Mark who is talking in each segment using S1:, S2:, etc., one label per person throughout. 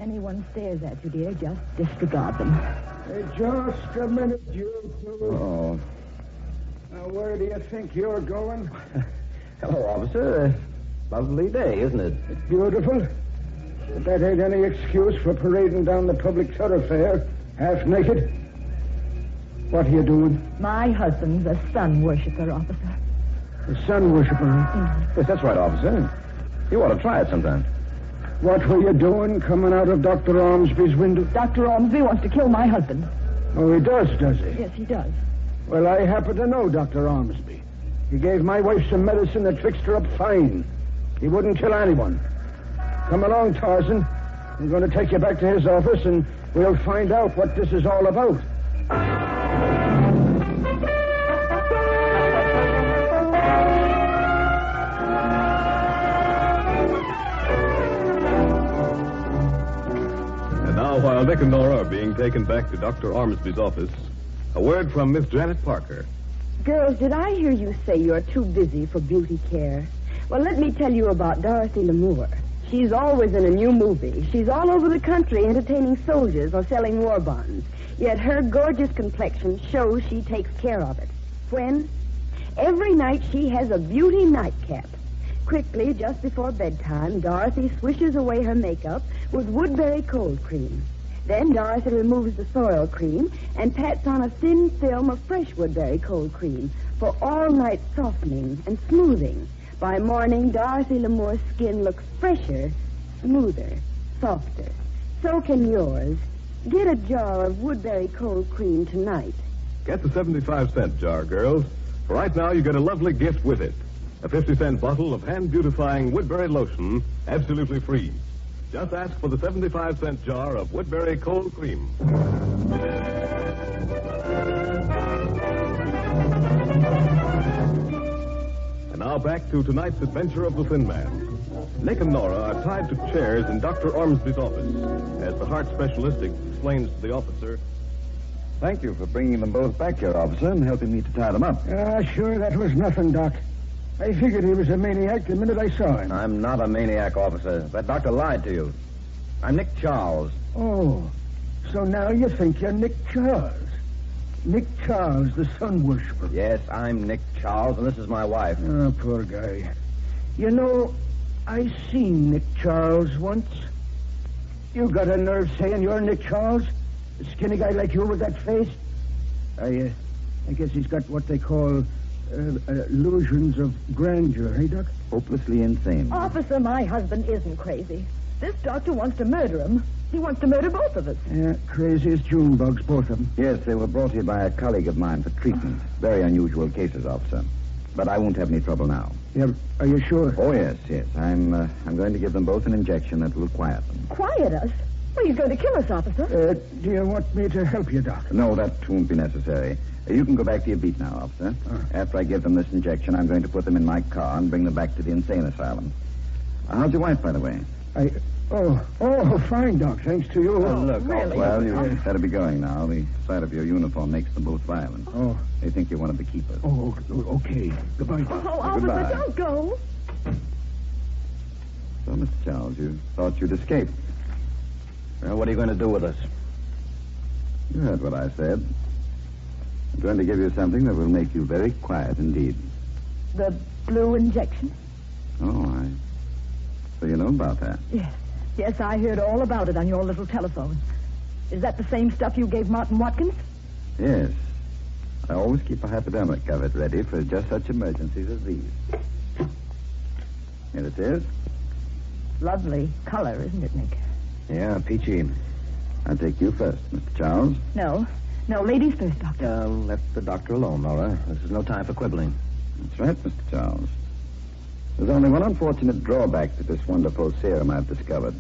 S1: anyone stares at you, dear, just disregard them.
S2: Hey, just a minute, you two.
S3: Oh.
S2: Now, where do you think you're going?
S3: Hello, officer. Lovely day, isn't it?
S2: It's beautiful. But that ain't any excuse for parading down the public thoroughfare, half naked. What are you doing?
S1: My husband's a sun worshiper, officer.
S2: A sun worshiper?
S3: Yes, that's right, officer. You ought to try it sometime.
S2: What were you doing coming out of Dr. Ormsby's window?
S1: Dr. Ormsby wants to kill my husband.
S2: Oh, he does he?
S1: Yes, he does.
S2: Well, I happen to know Dr. Ormsby. He gave my wife some medicine that fixed her up fine. He wouldn't kill anyone. Come along, Tarzan. I'm going to take you back to his office, and we'll find out what this is all about.
S4: And now, while Nick and Nora are being taken back to Dr. Ormsby's office, a word from Miss Janet Parker.
S5: Girls, did I hear you say you're too busy for beauty care? Well, let me tell you about Dorothy Lamour. She's always in a new movie. She's all over the country entertaining soldiers or selling war bonds. Yet her gorgeous complexion shows she takes care of it. When? Every night she has a beauty nightcap. Quickly, just before bedtime, Dorothy swishes away her makeup with Woodbury cold cream. Then Dorothy removes the soil cream and pats on a thin film of fresh Woodbury cold cream for all-night softening and smoothing. By morning, Dorothy Lamour's skin looks fresher, smoother, softer. So can yours. Get a jar of Woodbury cold cream tonight.
S4: Get the 75-cent jar, girls. For right now, you get a lovely gift with it. A 50-cent bottle of hand-beautifying Woodbury lotion, absolutely free. Just ask for the 75-cent jar of Woodbury cold cream. And now back to tonight's adventure of the Thin Man. Nick and Nora are tied to chairs in Dr. Ormsby's office. As the heart specialist explains to the officer,
S3: Thank you for bringing them both back here, officer, and helping me to tie them up.
S2: Sure, that was nothing, Doc. I figured he was a maniac the minute I saw him.
S3: I'm not a maniac, officer. That doctor lied to you. I'm Nick Charles.
S2: Oh, so now you think you're Nick Charles. Nick Charles, the sun worshiper.
S3: Yes, I'm Nick Charles, and this is my wife.
S2: Oh, poor guy. You know, I seen Nick Charles once. You got a nerve saying you're Nick Charles? A skinny guy like you with that face? I guess he's got what they call illusions of grandeur, hey, Doc?
S3: Hopelessly insane.
S1: Officer, my husband isn't crazy. This doctor wants to murder him. He wants to murder both of us.
S2: Yeah, crazy as June bugs, both of them.
S3: Yes, they were brought here by a colleague of mine for treatment. Very unusual cases, officer. But I won't have any trouble now.
S2: Yeah, are you sure?
S3: Oh, yes. I'm going to give them both an injection that will quiet them.
S1: Quiet us? Well, he's going to kill us, officer.
S2: Do you want me to help you, Doc?
S3: No, that won't be necessary. You can go back to your beat now, officer. After I give them this injection, I'm going to put them in my car and bring them back to the insane asylum. How's your wife, by the way?
S2: Oh, fine, Doc. Thanks to you.
S3: Oh, look.
S1: really?
S3: Well, you better be going now. The sight of your uniform makes them both violent.
S2: Oh.
S3: They think you're one of the keepers.
S2: Oh, okay. Goodbye, Doc.
S1: Oh, officer,
S3: Goodbye.
S1: don't go.
S3: So, Mr. Charles, you thought you'd escape. Well, what are you going to do with us? You heard what I said. I'm going to give you something that will make you very quiet indeed.
S1: The blue injection?
S3: Oh, So you know about that?
S1: Yes. Yes, I heard all about it on your little telephone. Is that the same stuff you gave Martin Watkins?
S3: Yes. I always keep a hypodermic of it ready for just such emergencies as these. Here it is.
S1: Lovely color, isn't it, Nick?
S3: Yeah, peachy. I'll take you first, Mr. Charles.
S1: No, ladies first, Doctor.
S3: Let the doctor alone, Nora. This is no time for quibbling. That's right, Mr. Charles. There's only one unfortunate drawback to this wonderful serum I've discovered.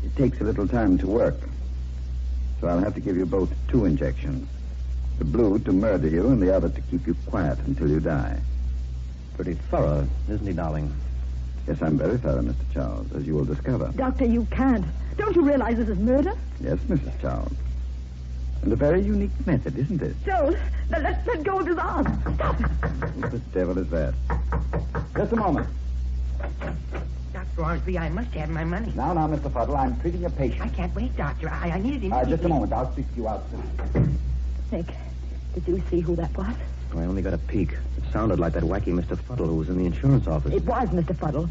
S3: It takes a little time to work. So I'll have to give you both 2 injections. The blue to murder you and the other to keep you quiet until you die. Pretty thorough, isn't he, darling? Yes, I'm very thorough, Mr. Charles, as you will discover.
S1: Doctor, you can't. Don't you realize this is murder?
S3: Yes, Mrs. Charles. And a very unique method, isn't it?
S1: Joel, let go of his arm. Stop it.
S3: What the devil is that? Just a moment.
S1: Doctor?
S6: Dr. Ormsby, I must have my money.
S3: Now, Mr. Fuddle, I'm treating a patient.
S6: I can't wait, Doctor. I need it immediately.
S3: Just a moment. I'll speak to you outside.
S1: Nick, did you see who that was?
S7: I only got a peek. It sounded like that wacky Mr. Fuddle who was in the insurance office.
S1: It was Mr. Fuddle.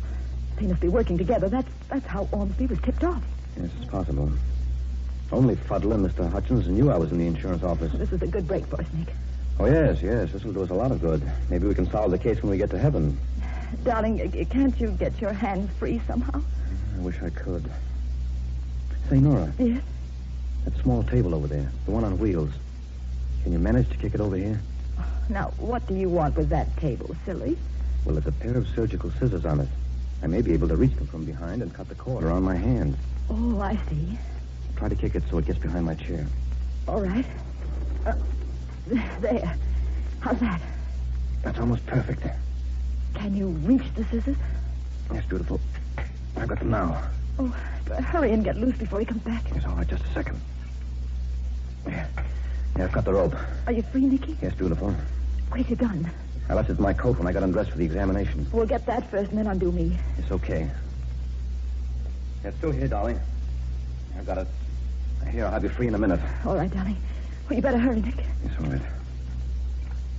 S1: They must be working together. That's how Ormsby was tipped off.
S7: Yes, it's possible. Only Fuddle and Mr. Hutchins knew I was in the insurance office.
S1: This is a good break for us, Nick.
S7: Oh, yes. This will do us a lot of good. Maybe we can solve the case when we get to heaven.
S1: Darling, can't you get your hands free somehow?
S7: I wish I could. Say, Nora.
S1: Yes?
S7: That small table over there, the one on wheels. Can you manage to kick it over here?
S1: Now, what do you want with that table, silly?
S7: Well, there's a pair of surgical scissors on it. I may be able to reach them from behind and cut the cord around my hand.
S1: Oh, I see.
S7: Try to kick it so it gets behind my chair.
S1: All right. There. How's that?
S7: That's almost perfect.
S1: Can you reach the scissors?
S7: Yes, beautiful. I've got them now.
S1: Oh, hurry and get loose before he comes back.
S7: Yes, all right, just a second. Yeah, I've got the rope.
S1: Are you free, Nicky?
S7: Yes, beautiful.
S1: Where's your gun?
S7: I left it in my coat when I got undressed for the examination.
S1: We'll get that first and then undo me.
S7: It's okay. It's still here, darling. I've got it. Here, I'll have you free in a minute.
S1: All right, darling. Well, you better hurry, Nick.
S7: Yes, all right.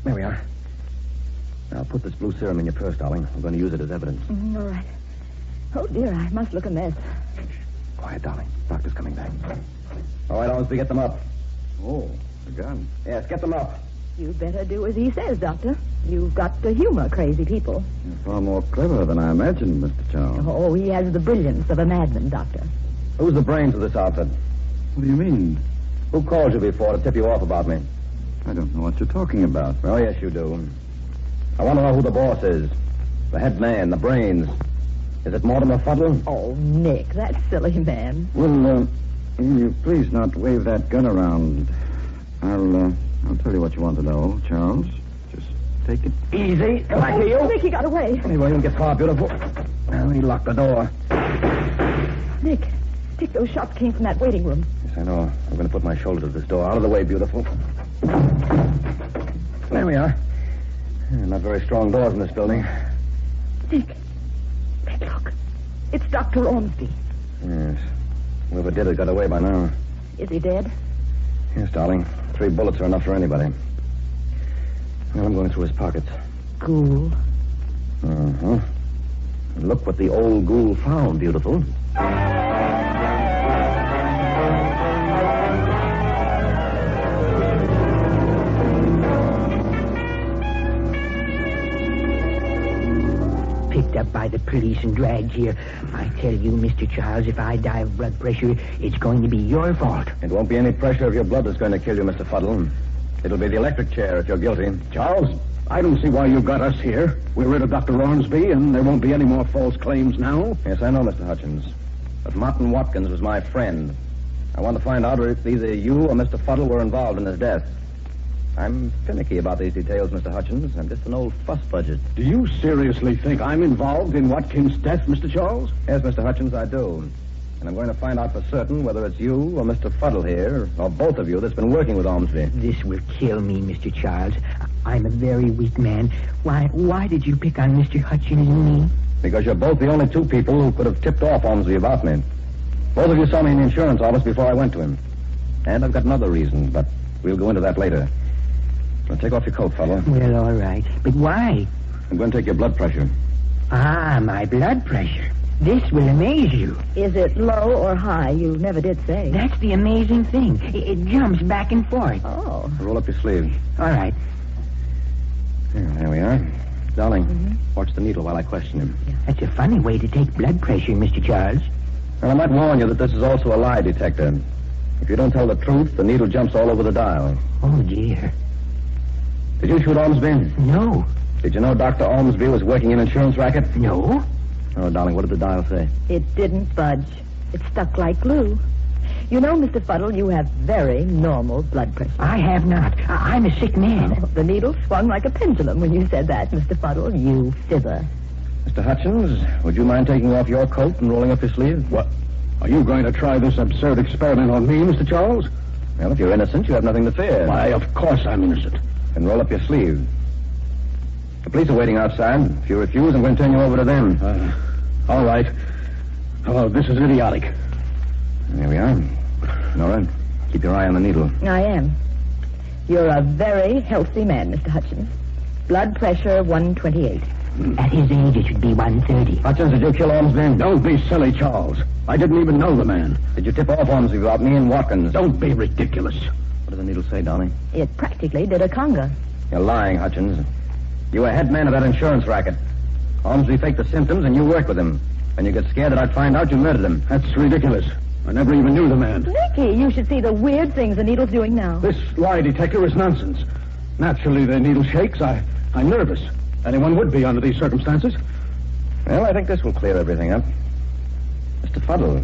S7: There we are. Now, put this blue serum in your purse, darling. I'm going to use it as evidence.
S1: All right. Oh, dear, I must look a mess.
S7: Quiet, darling. Doctor's coming back. All right, Ormsby, get them up.
S3: Oh, the gun.
S7: Yes, get them up.
S1: You better do as he says, Doctor. You've got to humor crazy people.
S3: You're far more clever than I imagined, Mr. Charles.
S1: Oh, he has the brilliance of a madman, Doctor.
S7: Who's the brains of this outfit?
S3: What do you mean?
S7: Who called you before to tip you off about me?
S3: I don't know what you're talking about.
S7: Oh, yes, you do. I want to know who the boss is. The head man, the brains. Is it Mortimer Fuddle?
S1: Oh, Nick, that silly man.
S3: Well, will you please not wave that gun around? I'll tell you what you want to know, Charles. Just take it easy.
S1: Back to you. Nick, he got away.
S7: Anyway, you can get far, beautiful. Now, he locked the door.
S1: Nick, those shots came from that waiting room.
S7: Yes, I know. I'm going to put my shoulder to this door. Out of the way, beautiful. There we are. Not very strong doors in this building.
S1: Nick, look. It's Dr. Ormsby.
S7: Yes. Whoever did it got away by now.
S1: Is he dead?
S7: Yes, darling. 3 bullets are enough for anybody. Well, I'm going through his pockets.
S1: Ghoul.
S7: Uh-huh. Look what the old ghoul found, beautiful.
S6: Picked up by the police and dragged here. I tell you, Mr. Charles, if I die of blood pressure, it's going to be your fault.
S7: It won't be any pressure of your blood that's going to kill you, Mr. Fuddle. It'll be the electric chair if you're guilty.
S2: Charles, I don't see why you got us here. We're rid of Dr. Ormsby, and there won't be any more false claims now.
S7: Yes, I know, Mr. Hutchins. But Martin Watkins was my friend. I want to find out if either you or Mr. Fuddle were involved in his death. I'm finicky about these details, Mr. Hutchins. I'm just an old fuss budget.
S2: Do you seriously think I'm involved in Watkins' death, Mr. Charles?
S7: Yes, Mr. Hutchins, I do. And I'm going to find out for certain whether it's you or Mr. Fuddle here, or both of you, that's been working with Ormsby.
S6: This will kill me, Mr. Charles. I'm a very weak man. Why did you pick on Mr. Hutchins and me?
S7: Because you're both the only 2 people who could have tipped off Ormsby about me. Both of you saw me in the insurance office before I went to him. And I've got another reason, but we'll go into that later. Now, take off your coat, Fuddle.
S6: Well, all right. But why?
S7: I'm going to take your blood pressure.
S6: Ah, my blood pressure. This will amaze you.
S1: Is it low or high? You never did say.
S6: That's the amazing thing. It jumps back and forth.
S1: Oh.
S7: Roll up your sleeve.
S6: All right.
S7: There we are. Darling, watch the needle while I question him.
S1: Yeah.
S6: That's a funny way to take blood pressure, Mr. Charles.
S7: And I might warn you that this is also a lie detector. If you don't tell the truth, the needle jumps all over the dial.
S6: Oh, dear.
S7: Did you shoot Ormsby?
S6: No.
S7: Did you know Dr. Ormsby was working in an insurance racket?
S6: No.
S7: Oh, darling, what did the dial say?
S1: It didn't budge. It stuck like glue. You know, Mr. Fuddle, you have very normal blood pressure.
S6: I have not. I'm a sick man.
S1: Oh, the needle swung like a pendulum when you said that, Mr. Fuddle. You fibber.
S7: Mr. Hutchins, would you mind taking off your coat and rolling up your sleeve?
S2: What? Are you going to try this absurd experiment on me, Mr. Charles?
S7: Well, if you're innocent, you have nothing to fear.
S2: Why, of course I'm innocent.
S7: Then roll up your sleeve. The police are waiting outside. If you refuse, I'm going to turn you over to them.
S2: All right. Oh, this is idiotic.
S7: There we are. Nora, keep your eye on the needle.
S1: I am. You're a very healthy man, Mr. Hutchins. Blood pressure 128.
S6: At his age, it should be 130.
S7: Hutchins, did you kill Ormsby?
S2: Don't be silly, Charles. I didn't even know the man.
S7: Did you tip off Ormsby about me and Watkins?
S2: Don't be ridiculous.
S7: What does the needle say, Dolly?
S1: It practically did a conga.
S7: You're lying, Hutchins. You were head man of that insurance racket. Ormsby faked the symptoms, and you worked with him. And you get scared that I'd find out you murdered him.
S2: That's ridiculous. I never even knew the man.
S1: Nicky, you should see the weird things the needle's doing now.
S2: This lie detector is nonsense. Naturally, the needle shakes. I'm nervous. Anyone would be under these circumstances.
S7: Well, I think this will clear everything up. Mr. Fuddle,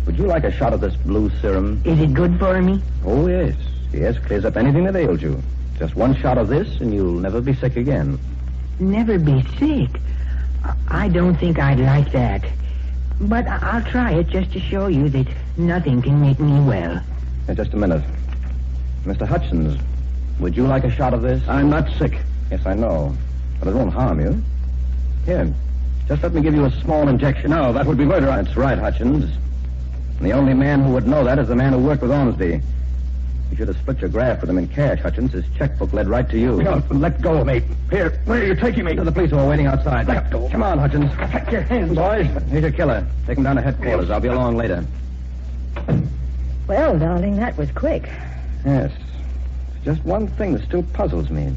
S7: would you like a shot of this blue serum?
S6: Is it good for me?
S7: Oh, yes. Yes, clears up anything that ails you. Just one shot of this, and you'll never be sick again.
S6: Never be sick? I don't think I'd like that. But I'll try it just to show you that nothing can make me well.
S7: Hey, just a minute. Mr. Hutchins, would you like a shot of this?
S2: I'm not sick.
S7: Yes, I know. But it won't harm you. Here, just let me give you a small injection.
S2: No, that would be murder.
S7: That's right, Hutchins. And the only man who would know that is the man who worked with Ormsby. You should have split your graft with him in cash, Hutchins. His checkbook led right to you.
S2: No, let go of me. Here, where are you taking me?
S7: To the police who are waiting outside.
S2: Let go.
S7: Come on, Hutchins.
S2: Take your hands, boys.
S7: Here's your killer. Take him down to headquarters. I'll be along later.
S1: Well, darling, that was quick.
S7: Yes. There's just one thing that still puzzles me.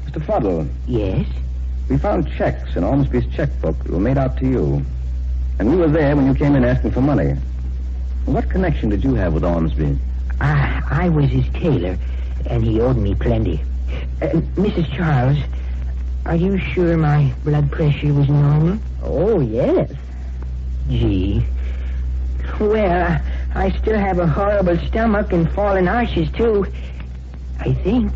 S7: Mr. Fuddle.
S6: Yes?
S7: We found checks in Ormsby's checkbook that were made out to you. And we were there when you came in asking for money. What connection did you have with Ormsby?
S6: I was his tailor, and he owed me plenty. Mrs. Charles, are you sure my blood pressure was normal?
S1: Oh, yes.
S6: Gee. Well, I still have a horrible stomach and fallen arches, too. I think.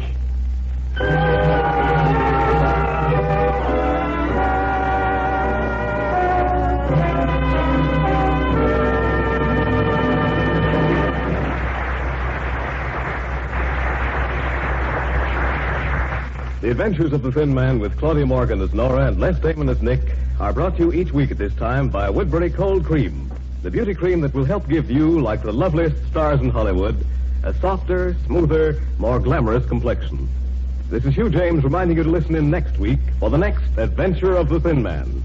S4: The Adventures of the Thin Man with Claudia Morgan as Nora and Les Damon as Nick are brought to you each week at this time by Woodbury Cold Cream, the beauty cream that will help give you, like the loveliest stars in Hollywood, a softer, smoother, more glamorous complexion. This is Hugh James reminding you to listen in next week for the next Adventure of the Thin Man.